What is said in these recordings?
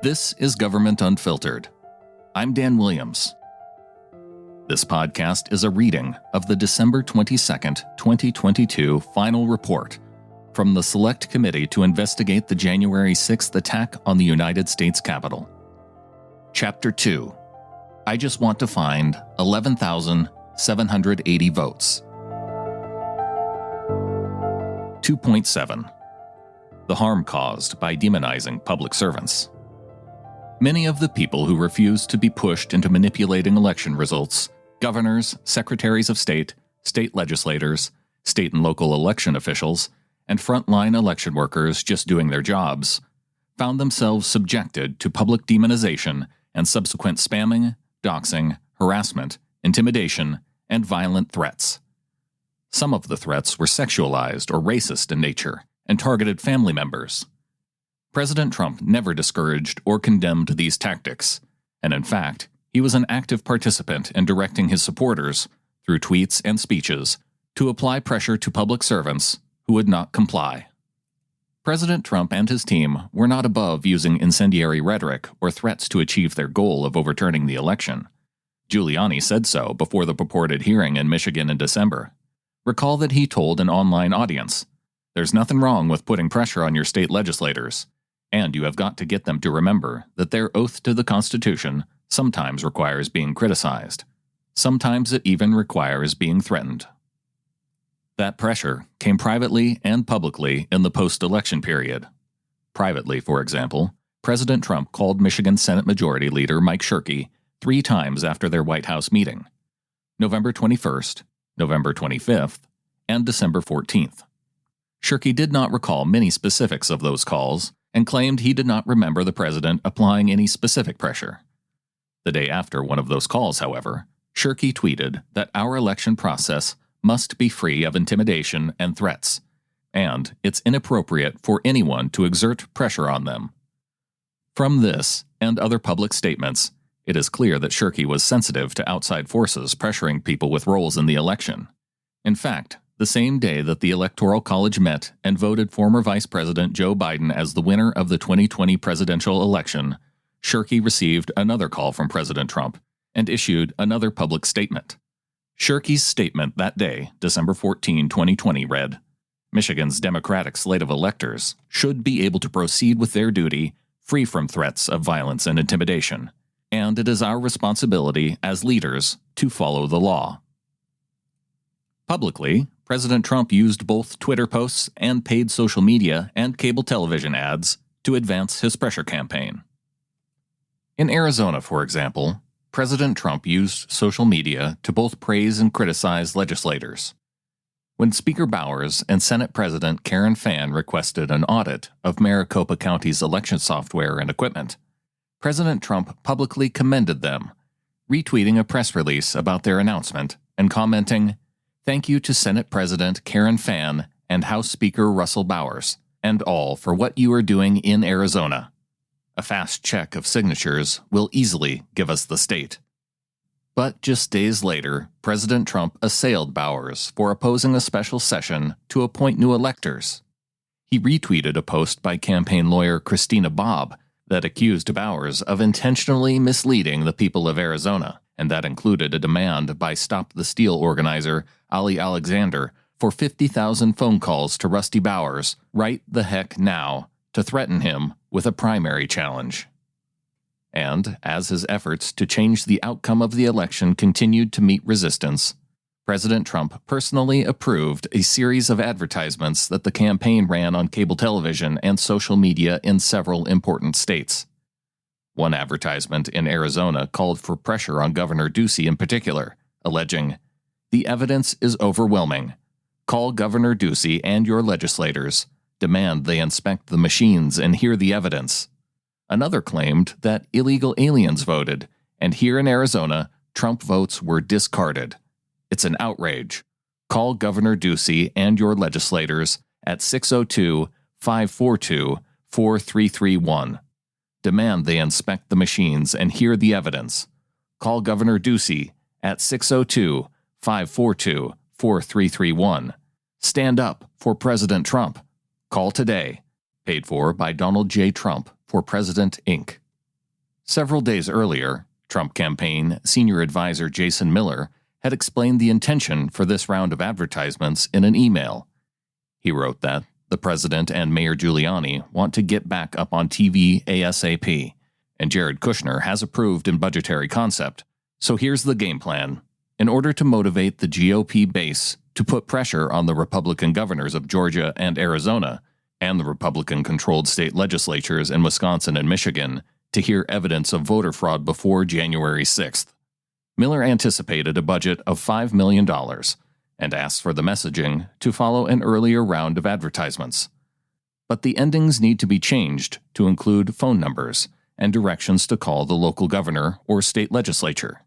This is Government Unfiltered. I'm Dan Williams. This podcast is a reading of the December 22nd, 2022 final report from the Select Committee to investigate the January 6th attack on the United States Capitol. Chapter 2. I just want to find 11,780 votes. 2.7. The harm caused by demonizing public servants. Many of the people who refuse to be pushed into manipulating election results, governors, secretaries of state, state legislators, state and local election officials, and frontline election workers just doing their jobs, found themselves subjected to public demonization and subsequent spamming, doxing, harassment, intimidation, and violent threats. Some of the threats were sexualized or racist in nature and targeted family members. President Trump never discouraged or condemned these tactics, and in fact, he was an active participant in directing his supporters, through tweets and speeches, to apply pressure to public servants who would not comply. President Trump and his team were not above using incendiary rhetoric or threats to achieve their goal of overturning the election. Giuliani said so before the purported hearing in Michigan in December. Recall that he told an online audience, "There's nothing wrong with putting pressure on your state legislators. And you have got to get them to remember that their oath to the Constitution sometimes requires being criticized. Sometimes it even requires being threatened." That pressure came privately and publicly in the post-election period. Privately, for example, President Trump called Michigan Senate Majority Leader Mike Shirkey 3 times after their White House meeting: November 21st, November 25th, and December 14th. Shirkey did not recall many specifics of those calls, and claimed he did not remember the president applying any specific pressure. The day after one of those calls, however, Shirkey tweeted that our election process must be free of intimidation and threats, and it's inappropriate for anyone to exert pressure on them. From this and other public statements, it is clear that Shirkey was sensitive to outside forces pressuring people with roles in the election. In fact, the same day that the Electoral College met and voted former Vice President Joe Biden as the winner of the 2020 presidential election, Shirkey received another call from President Trump and issued another public statement. Shirkey's statement that day, December 14, 2020, read, "Michigan's Democratic slate of electors should be able to proceed with their duty free from threats of violence and intimidation, and it is our responsibility as leaders to follow the law." Publicly, President Trump used both Twitter posts and paid social media and cable television ads to advance his pressure campaign. In Arizona, for example, President Trump used social media to both praise and criticize legislators. When Speaker Bowers and Senate President Karen Fann requested an audit of Maricopa County's election software and equipment, President Trump publicly commended them, retweeting a press release about their announcement and commenting, "Thank you to Senate President Karen Fann and House Speaker Russell Bowers, and all for what you are doing in Arizona. A fast check of signatures will easily give us the state." But just days later, President Trump assailed Bowers for opposing a special session to appoint new electors. He retweeted a post by campaign lawyer Christina Bobb that accused Bowers of intentionally misleading the people of Arizona, and that included a demand by Stop the Steal organizer Ali Alexander for 50,000 phone calls to Rusty Bowers right the heck now to threaten him with a primary challenge. And as his efforts to change the outcome of the election continued to meet resistance, President Trump personally approved a series of advertisements that the campaign ran on cable television and social media in several important states. One advertisement in Arizona called for pressure on Governor Ducey in particular, alleging, "The evidence is overwhelming. Call Governor Ducey and your legislators. Demand they inspect the machines and hear the evidence." Another claimed that illegal aliens voted, and here in Arizona, Trump votes were discarded. "It's an outrage. Call Governor Ducey and your legislators at 602-542-4331. Demand they inspect the machines and hear the evidence. Call Governor Ducey at 602-542-4331. Stand up for President Trump. Call today. Paid for by Donald J. Trump for President, Inc. Several days earlier, Trump campaign senior advisor Jason Miller had explained the intention for this round of advertisements in an email. He wrote that the president and Mayor Giuliani want to get back up on TV ASAP, and Jared Kushner has approved in budgetary concept. So here's the game plan. In order to motivate the GOP base to put pressure on the Republican governors of Georgia and Arizona, and the Republican-controlled state legislatures in Wisconsin and Michigan, to hear evidence of voter fraud before January 6th. Miller anticipated a budget of $5 million and asked for the messaging to follow an earlier round of advertisements. But the endings need to be changed to include phone numbers and directions to call the local governor or state legislature.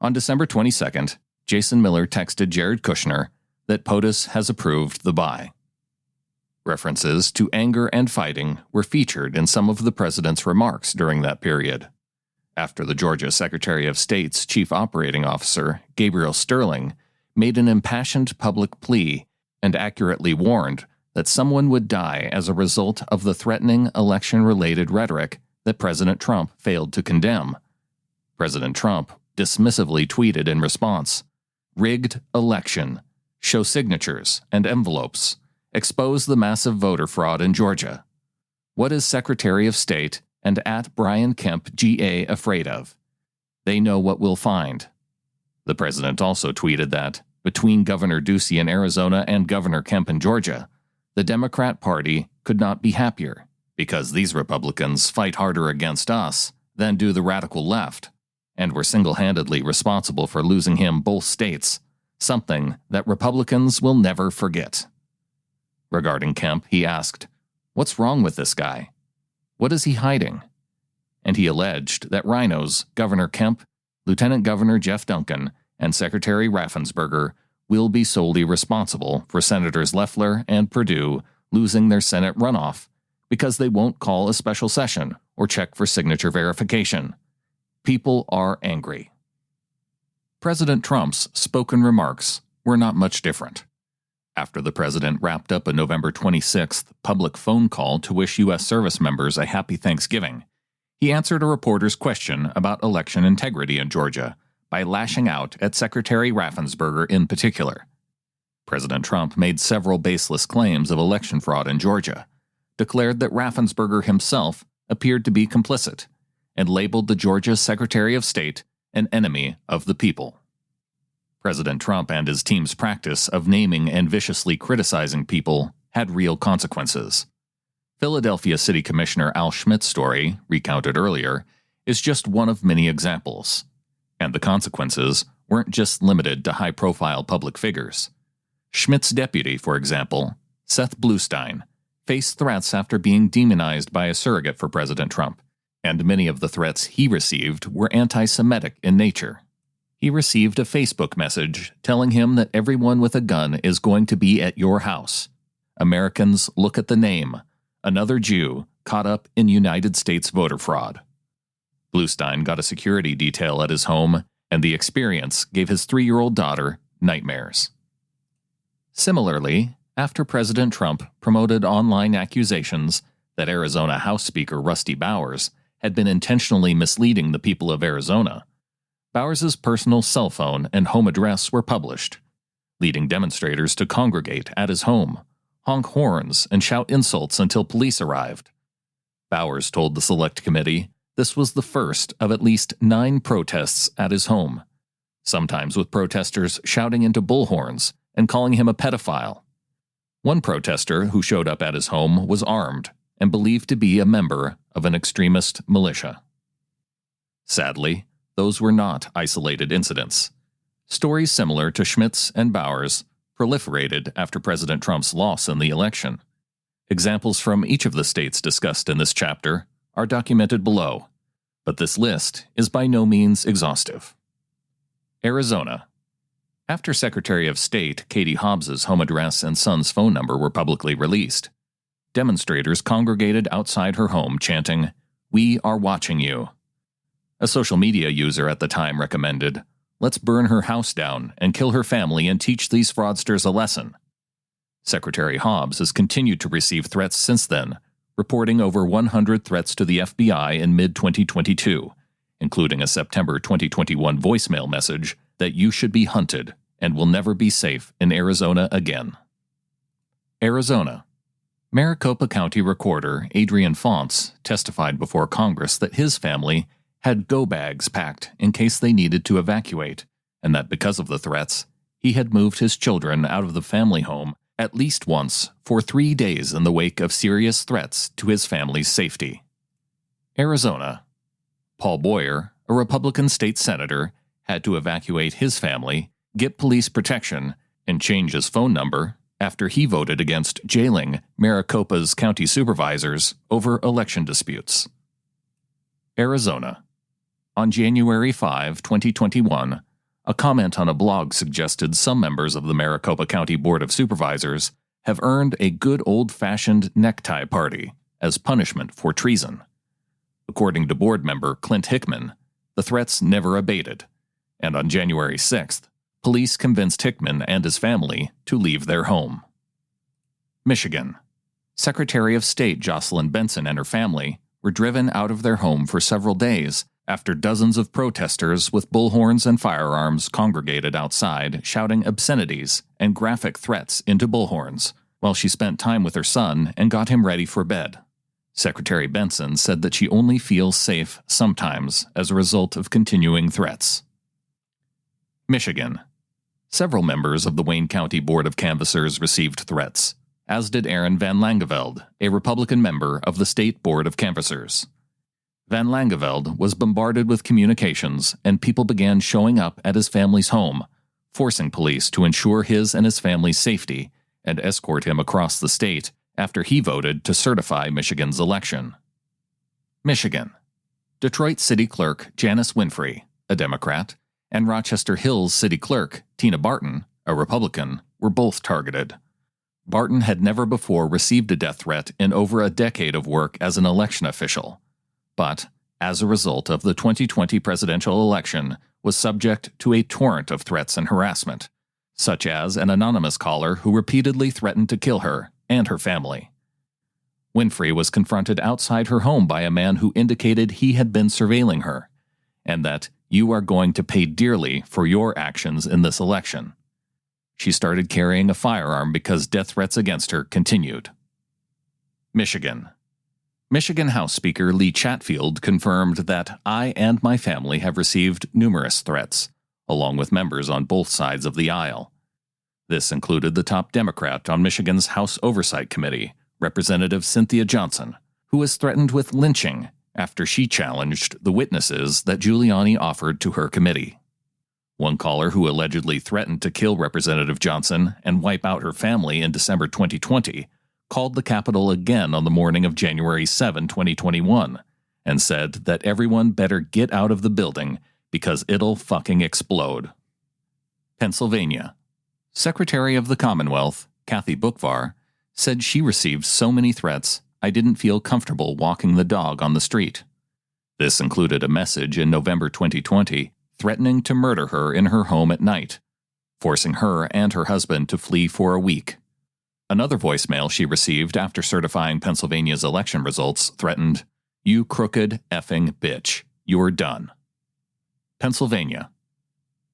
On December 22nd, Jason Miller texted Jared Kushner that POTUS has approved the buy. References to anger and fighting were featured in some of the president's remarks during that period. After the Georgia Secretary of State's chief operating officer, Gabriel Sterling, made an impassioned public plea and accurately warned that someone would die as a result of the threatening election-related rhetoric that President Trump failed to condemn. President Trump dismissively tweeted in response, "Rigged election. Show signatures and envelopes. Expose the massive voter fraud in Georgia. What is Secretary of State and @Brian Kemp GA afraid of? They know what we'll find." The president also tweeted that, between Governor Ducey in Arizona and Governor Kemp in Georgia, the Democrat Party could not be happier, because these Republicans fight harder against us than do the radical left, and were single-handedly responsible for losing him both states, something that Republicans will never forget. Regarding Kemp, he asked, "What's wrong with this guy? What is he hiding?" And he alleged that rhinos Governor Kemp, Lieutenant Governor Jeff Duncan, and Secretary Raffensperger will be solely responsible for Senators Loeffler and Perdue losing their Senate runoff because they won't call a special session or check for signature verification. People are angry. President Trump's spoken remarks were not much different. After the president wrapped up a November 26th public phone call to wish U.S. service members a happy Thanksgiving, he answered a reporter's question about election integrity in Georgia by lashing out at Secretary Raffensperger in particular. President Trump made several baseless claims of election fraud in Georgia, declared that Raffensperger himself appeared to be complicit, and labeled the Georgia Secretary of State an enemy of the people. President Trump and his team's practice of naming and viciously criticizing people had real consequences. Philadelphia City Commissioner Al Schmidt's story, recounted earlier, is just one of many examples. And the consequences weren't just limited to high-profile public figures. Schmidt's deputy, for example, Seth Bluestein, faced threats after being demonized by a surrogate for President Trump, and many of the threats he received were anti-Semitic in nature. He received a Facebook message telling him that everyone with a gun is going to be at your house. Americans, look at the name. Another Jew caught up in United States voter fraud. Bluestein got a security detail at his home, and the experience gave his 3-year-old daughter nightmares. Similarly, after President Trump promoted online accusations that Arizona House Speaker Rusty Bowers had been intentionally misleading the people of Arizona, Bowers's personal cell phone and home address were published, leading demonstrators to congregate at his home, honk horns, and shout insults until police arrived. Bowers told the Select Committee this was the first of at least 9 protests at his home, sometimes with protesters shouting into bullhorns and calling him a pedophile. One protester who showed up at his home was armed and believed to be a member of an extremist militia. Sadly, those were not isolated incidents. Stories similar to Schmidt's and Bowers proliferated after President Trump's loss in the election. Examples from each of the states discussed in this chapter are documented below, but this list is by no means exhaustive. Arizona. After Secretary of State Katie Hobbs's home address and son's phone number were publicly released, demonstrators congregated outside her home chanting, "We are watching you." A social media user at the time recommended, "Let's burn her house down and kill her family and teach these fraudsters a lesson." Secretary Hobbs has continued to receive threats since then, reporting over 100 threats to the FBI in mid-2022, including a September 2021 voicemail message that you should be hunted and will never be safe in Arizona again. Arizona. Maricopa County Recorder Adrian Fonts testified before Congress that his family had go bags packed in case they needed to evacuate, and that because of the threats, he had moved his children out of the family home at least once for 3 days in the wake of serious threats to his family's safety. Arizona. Paul Boyer, a Republican state senator, had to evacuate his family, get police protection, and change his phone number after he voted against jailing Maricopa's county supervisors over election disputes. Arizona. On January 5, 2021, a comment on a blog suggested some members of the Maricopa County Board of Supervisors have earned a good old-fashioned necktie party as punishment for treason. According to board member Clint Hickman, the threats never abated, and on January 6th, police convinced Hickman and his family to leave their home. Michigan. Secretary of State Jocelyn Benson and her family were driven out of their home for several days after dozens of protesters with bullhorns and firearms congregated outside shouting obscenities and graphic threats into bullhorns, while she spent time with her son and got him ready for bed. Secretary Benson said that she only feels safe sometimes as a result of continuing threats. Michigan. Several members of the Wayne County Board of Canvassers received threats, as did Aaron Van Langeveld, a Republican member of the State Board of Canvassers. Van Langeveld was bombarded with communications, and people began showing up at his family's home, forcing police to ensure his and his family's safety and escort him across the state after he voted to certify Michigan's election. Michigan. Detroit City Clerk Janice Winfrey, a Democrat, and Rochester Hills City Clerk Tina Barton, a Republican, were both targeted. Barton had never before received a death threat in over a decade of work as an election official, but, as a result of the 2020 presidential election, was subject to a torrent of threats and harassment, such as an anonymous caller who repeatedly threatened to kill her and her family. Winfrey was confronted outside her home by a man who indicated he had been surveilling her, and that you are going to pay dearly for your actions in this election. She started carrying a firearm because death threats against her continued. Michigan. Michigan House Speaker Lee Chatfield confirmed that I and my family have received numerous threats, along with members on both sides of the aisle. This included the top Democrat on Michigan's House Oversight Committee, Representative Cynthia Johnson, who was threatened with lynching after she challenged the witnesses that Giuliani offered to her committee. One caller who allegedly threatened to kill Representative Johnson and wipe out her family in December 2020 called the Capitol again on the morning of January 7, 2021, and said that everyone better get out of the building because it'll fucking explode. Pennsylvania. Secretary of the Commonwealth, Kathy Bookvar, said she received so many threats I didn't feel comfortable walking the dog on the street. This included a message in November 2020 threatening to murder her in her home at night, forcing her and her husband to flee for a week. Another voicemail she received after certifying Pennsylvania's election results threatened, "You crooked effing bitch, you're done." Pennsylvania.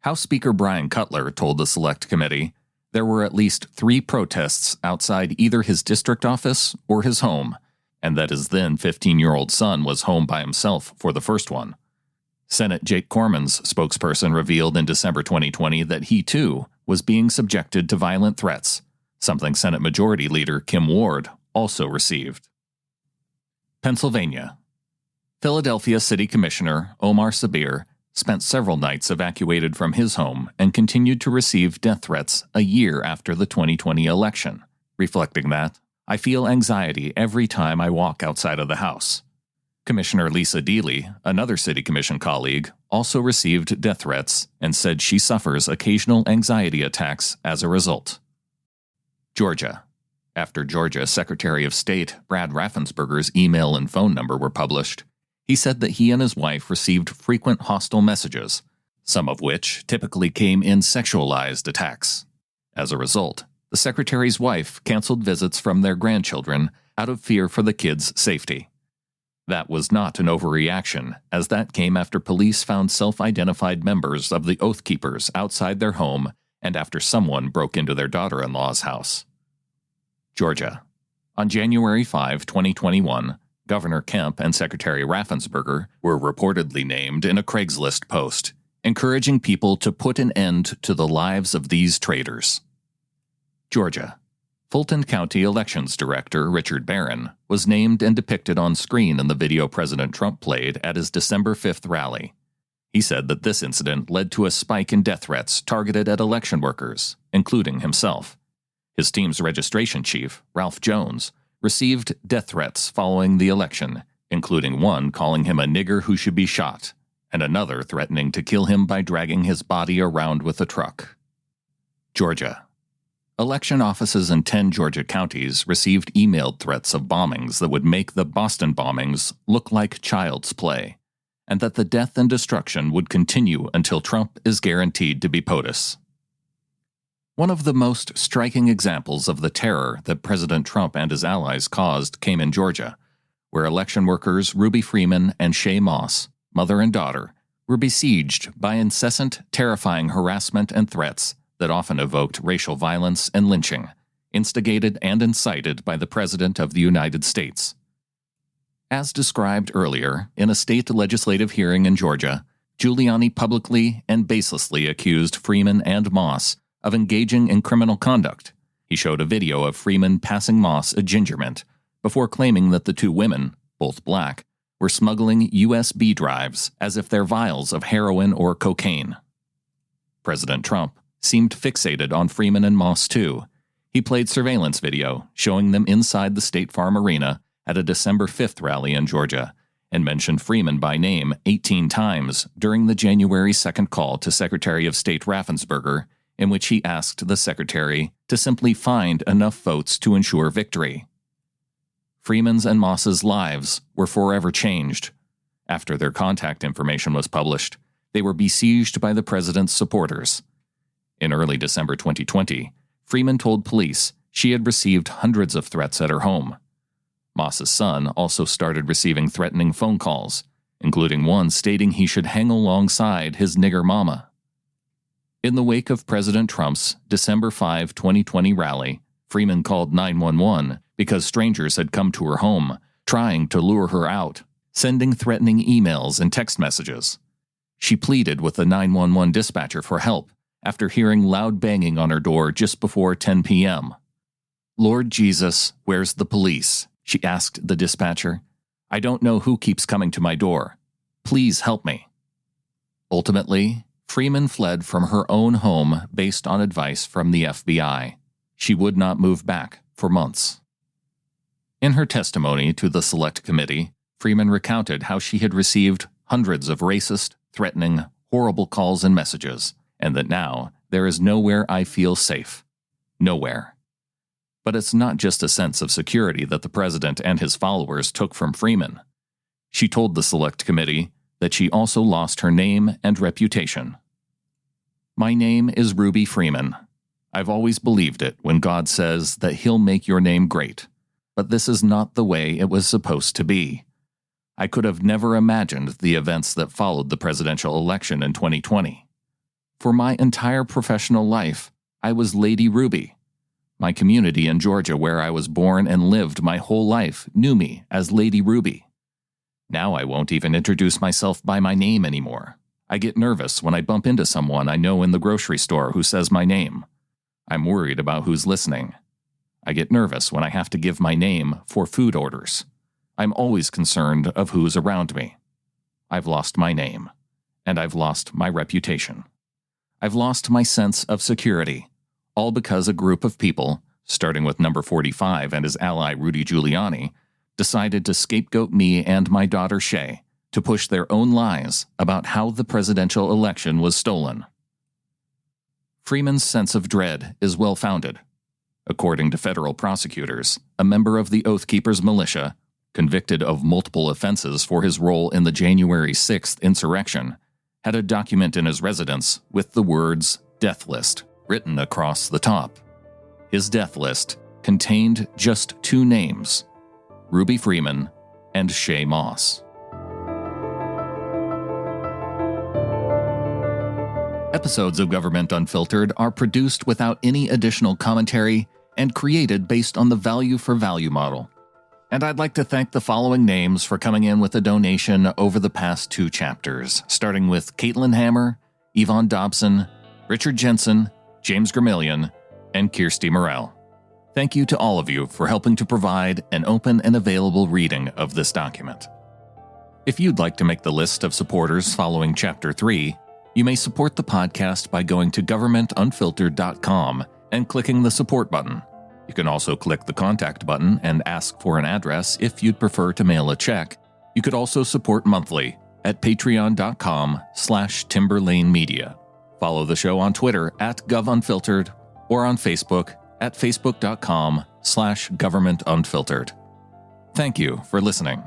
House Speaker Brian Cutler told the Select Committee there were at least 3 protests outside either his district office or his home, and that his then 15-year-old son was home by himself for the first one. Senate Jake Corman's spokesperson revealed in December 2020 that he, too, was being subjected to violent threats, something Senate Majority Leader Kim Ward also received. Pennsylvania. Philadelphia City Commissioner Omar Sabir spent several nights evacuated from his home and continued to receive death threats a year after the 2020 election, reflecting that, "I feel anxiety every time I walk outside of the house." Commissioner Lisa Deely, another City Commission colleague, also received death threats and said she suffers occasional anxiety attacks as a result. Georgia. After Georgia Secretary of State Brad Raffensperger's email and phone number were published, he said that he and his wife received frequent hostile messages, some of which typically came in sexualized attacks. As a result, the Secretary's wife canceled visits from their grandchildren out of fear for the kids' safety. That was not an overreaction, as that came after police found self-identified members of the Oath Keepers outside their home and after someone broke into their daughter-in-law's house. Georgia. On January 5, 2021, Governor Kemp and Secretary Raffensperger were reportedly named in a Craigslist post, encouraging people to put an end to the lives of these traitors. Georgia. Fulton County Elections Director Richard Barron was named and depicted on screen in the video President Trump played at his December 5th rally. He said that this incident led to a spike in death threats targeted at election workers, including himself. His team's registration chief, Ralph Jones, received death threats following the election, including one calling him a nigger who should be shot, and another threatening to kill him by dragging his body around with a truck. Georgia. Election offices in 10 Georgia counties received emailed threats of bombings that would make the Boston bombings look like child's play, and that the death and destruction would continue until Trump is guaranteed to be POTUS. One of the most striking examples of the terror that President Trump and his allies caused came in Georgia, where election workers Ruby Freeman and Shay Moss, mother and daughter, were besieged by incessant, terrifying harassment and threats that often evoked racial violence and lynching, instigated and incited by the President of the United States. As described earlier, in a state legislative hearing in Georgia, Giuliani publicly and baselessly accused Freeman and Moss of engaging in criminal conduct. He showed a video of Freeman passing Moss a ginger mint before claiming that the two women, both black, were smuggling USB drives as if they're vials of heroin or cocaine. President Trump seemed fixated on Freeman and Moss too. He played surveillance video showing them inside the State Farm Arena at a December 5th rally in Georgia, and mentioned Freeman by name 18 times during the January 2nd call to Secretary of State Raffensperger, in which he asked the Secretary to simply find enough votes to ensure victory. Freeman's and Moss's lives were forever changed. After their contact information was published, they were besieged by the president's supporters. In early December 2020, Freeman told police she had received hundreds of threats at her home. Moss's son also started receiving threatening phone calls, including one stating he should hang alongside his nigger mama. In the wake of President Trump's December 5, 2020 rally, Freeman called 911 because strangers had come to her home, trying to lure her out, sending threatening emails and text messages. She pleaded with the 911 dispatcher for help after hearing loud banging on her door just before 10 p.m. "Lord Jesus, where's the police?" she asked the dispatcher. "I don't know who keeps coming to my door. Please help me." Ultimately, Freeman fled from her own home based on advice from the FBI. She would not move back for months. In her testimony to the Select Committee, Freeman recounted how she had received hundreds of racist, threatening, horrible calls and messages, and that now there is nowhere I feel safe. Nowhere. But it's not just a sense of security that the president and his followers took from Freeman. She told the Select Committee that she also lost her name and reputation. "My name is Ruby Freeman. I've always believed it when God says that He'll make your name great, but this is not the way it was supposed to be. I could have never imagined the events that followed the presidential election in 2020. For my entire professional life, I was Lady Ruby. My community in Georgia, where I was born and lived my whole life, knew me as Lady Ruby. Now I won't even introduce myself by my name anymore. I get nervous when I bump into someone I know in the grocery store who says my name. I'm worried about who's listening. I get nervous when I have to give my name for food orders. I'm always concerned of who's around me. I've lost my name, and I've lost my reputation. I've lost my sense of security, all because a group of people, starting with number 45 and his ally Rudy Giuliani, decided to scapegoat me and my daughter Shay to push their own lies about how the presidential election was stolen." Freeman's sense of dread is well-founded. According to federal prosecutors, a member of the Oath Keepers militia, convicted of multiple offenses for his role in the January 6th insurrection, had a document in his residence with the words "death list" written across the top. His death list contained just 2 names, Ruby Freeman, and Shay Moss. Episodes of Government Unfiltered are produced without any additional commentary and created based on the value for value model. And I'd like to thank the following names for coming in with a donation over the past 2 chapters, starting with Caitlin Hammer, Yvonne Dobson, Richard Jensen, James Gramillion, and Kirsty Morell. Thank you to all of you for helping to provide an open and available reading of this document. If you'd like to make the list of supporters following Chapter 3, you may support the podcast by going to governmentunfiltered.com and clicking the support button. You can also click the contact button and ask for an address if you'd prefer to mail a check. You could also support monthly at patreon.com/timberlanemedia. Follow the show on Twitter @govunfiltered or on Facebook at facebook.com/governmentunfiltered. Thank you for listening.